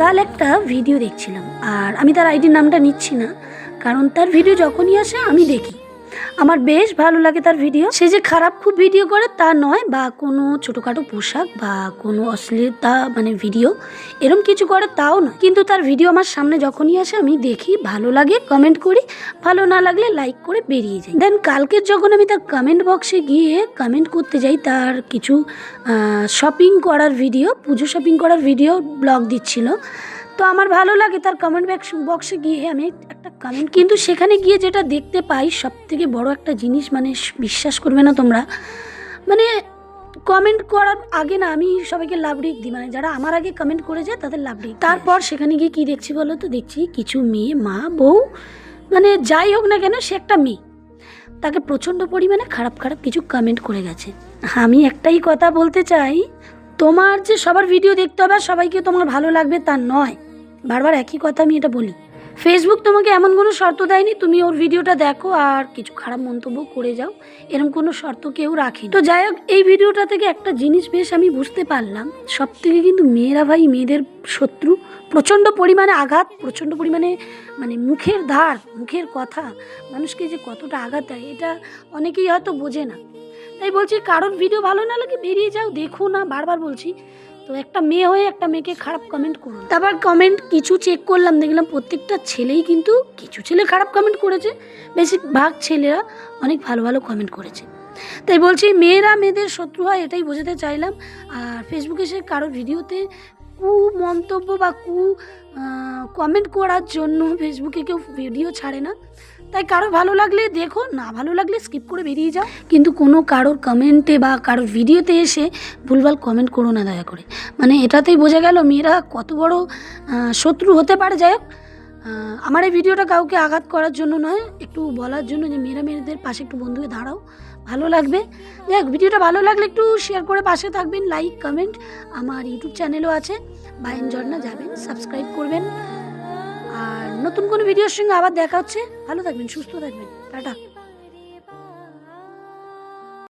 কাল একটা ভিডিও দেখছিলাম, আর আমি তার আইডির নামটা নিচ্ছি না, কারণ তার ভিডিও যখনই আসে আমি দেখি, আমার বেশ ভালো লাগে তার ভিডিও। সে যে খারাপ খুব ভিডিও করে তা নয়, বা কোনো ছোটোখাটো পোশাক বা কোনো অশ্লীলতা মানে ভিডিও এরম কিছু করে তাও নয়, কিন্তু তার ভিডিও আমার সামনে যখনই আসে আমি দেখি, ভালো লাগে কমেন্ট করি, ভালো না লাগলে লাইক করে বেরিয়ে যাই। দেন কালকের যখন আমি তার কমেন্ট বক্সে গিয়ে কমেন্ট করতে যাই, তার কিছু শপিং করার ভিডিও, পুজো শপিং করার ভিডিও ব্লগ দিচ্ছিল, তো আমার ভালো লাগে তার কমেন্ট বক্সে গিয়ে আমি একটা কমেন্ট, কিন্তু সেখানে গিয়ে যেটা দেখতে পাই সব থেকে বড় একটা জিনিস, মানে বিশ্বাস করবে না তোমরা, মানে কমেন্ট করার আগে না আমি সবাইকে লাভ রেখ দিই, মানে যারা আমার আগে কমেন্ট করে যায় তাদের লাভ রেখ। তারপর সেখানে গিয়ে কী দেখছি বলো তো, দেখছি কিছু মেয়ে, মা বউ, মানে যাই হোক না কেন সে একটা মেয়ে, তাকে প্রচণ্ড পরিমাণে খারাপ খারাপ কিছু কমেন্ট করে গেছে। আমি একটাই কথা বলতে চাই, তোমার যে সবার ভিডিও দেখতে হবে আর সবাইকে তোমার ভালো লাগবে তা নয়, বারবার একই কথা আমি এটা বলি। ফেসবুক তোমাকে এমন কোনো শর্ত দেয়নি তুমি ওর ভিডিওটা দেখো আর কিছু খারাপ মন্তব্য করে যাও, এরকম কোনো শর্ত কেউ রাখে। তো যাই হোক, এই ভিডিওটা থেকে একটা জিনিস বেশ আমি বুঝতে পারলাম, সব থেকে কিন্তু মেয়েরা ভাই মেয়েদের শত্রু, প্রচণ্ড পরিমাণে আঘাত, প্রচণ্ড পরিমাণে মানে মুখের ধার, মুখের কথা মানুষকে যে কতটা আঘাত দেয় এটা অনেকেই হয়তো বোঝে না। তাই বলছি, কারোর ভিডিও ভালো না লাগে বেরিয়ে যাও, দেখো না, বারবার বলছি। তো একটা মেয়ে হয়ে একটা মেয়েকে খারাপ কমেন্ট করো। তারপর কমেন্ট কিছু চেক করলাম, দেখলাম প্রত্যেকটা ছেলেই কিন্তু, কিছু ছেলে খারাপ কমেন্ট করেছে, বেশিরভাগ ছেলেরা অনেক ভালো ভালো কমেন্ট করেছে। তাই বলছি, মেয়েরা মেয়েদের শত্রু হয় এটাই বোঝাতে চাইলাম। আর ফেসবুকে সে কারোর ভিডিওতে কু মন্তব্য বা কমেন্ট করার জন্য ফেসবুকে কেউ ভিডিও ছাড়ে না, তাই কারো ভালো লাগলে দেখো, না ভালো লাগলে স্কিপ করে বেরিয়ে যাও, কিন্তু কোনো কারোর কমেন্টে বা কারোর ভিডিওতে এসে ভুলভাল কমেন্ট করো না দয়া করে। মানে এটাতেই বোঝা গেল মেয়েরা কত বড় শত্রু হতে পারে। যাই হোক, আমার এই ভিডিওটা কাউকে আঘাত করার জন্য নয়, একটু বলার জন্য যে মেয়েরা মেয়েদের পাশে একটু বন্ধু হয়ে দাঁড়াও, ভালো লাগবে। যাই হোক, ভিডিওটা ভালো লাগলে একটু শেয়ার করে পাশে থাকবেন, লাইক কমেন্ট, আমার ইউটিউব চ্যানেলও আছে বাইন ঝর্ণা, যাবেন সাবস্ক্রাইব করবেন। আর নতুন কোনো ভিডিওর সঙ্গে আবার দেখা হচ্ছে, ভালো থাকবেন, সুস্থ থাকবেন, টাটা।